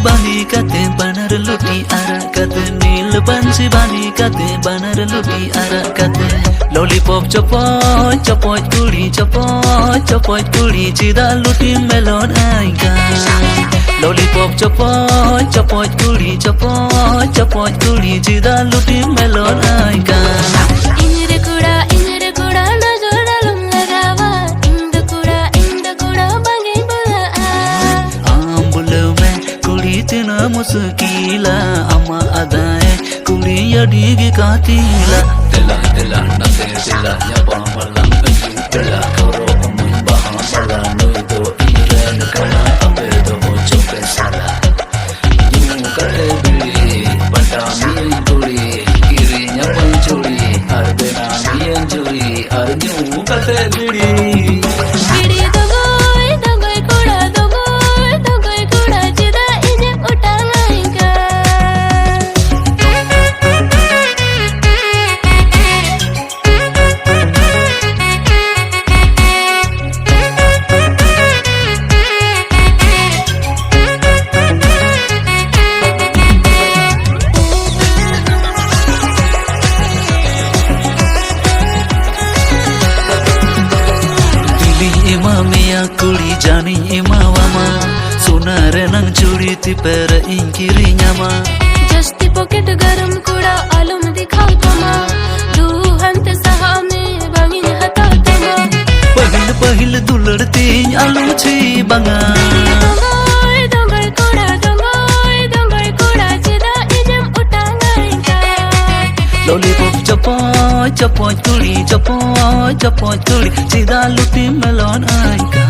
bani kate banar luti ara kate nil bansi bani kate banar luti ara kate lollipop chapoy chapoy kuri chida luti melon aika lollipop chapoy kuri chida luti melon aika ingre kuda nazaralum lagawa inda kuda bangin bula ambulu me kuri tina muskila ama adae kuri yadigi katila Dila nase dila ya pamala dila koro amun bahamala nudo iren kana abedo mocho pesala yu kate bili patami kuri irinya panchuri arbena miyan churi arju kate bili bidi dogoi kuda chida ije utangaika kuri jani ima wama sunare nang churi ti pera inkiri nyama जस्ती pocket गरम कुड़ा आलम दिखाओ तमा दू हंत सहा में बंगिन हता तमा पहल दुलड़ती आलू छी बंगा दंगल कुड़ा चिदा इजम उटांगाइका lollipop chapoy kuri chida luti melon aika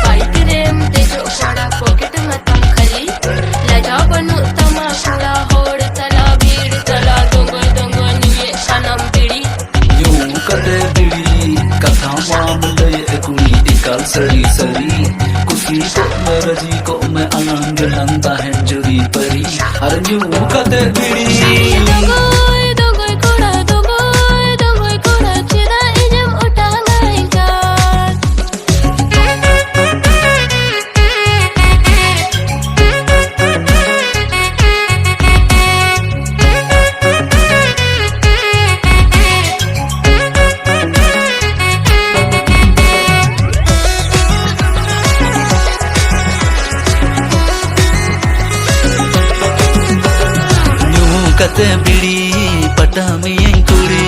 bike रेम ते जो बड़ा पॉकेट मता खली लजा बनु तमा कुड़ा होड़ तला भीड़ तला दंगल निये सनम bidi yu kate bili katha mamle kuri ikal sari kusi ko meraji ko me anand nanda hai juri pari arju kate bili दंगल कुड़ा चिदा इजम उटांगाइका kate bidi patami kuri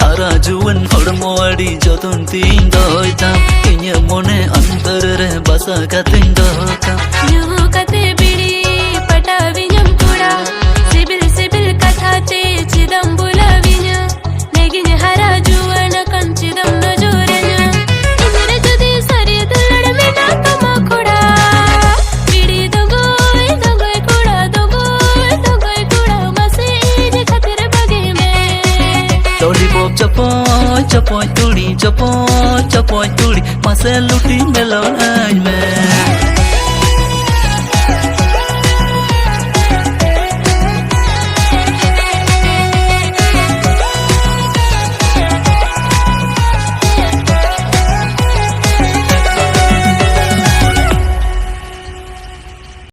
hara juwan hormoadi jotun tin doitam inya mone antar re basa katin dokam yu kate bidi pata vinyam kuda sibil katha te chidam bula vinya negin hara juwana kan chidam no joranya indre jodi sari dulad me na kama kuda bidi dogoi kuda mase ije khatir bage me lollipop chapoy kuri mase luti melon aaj me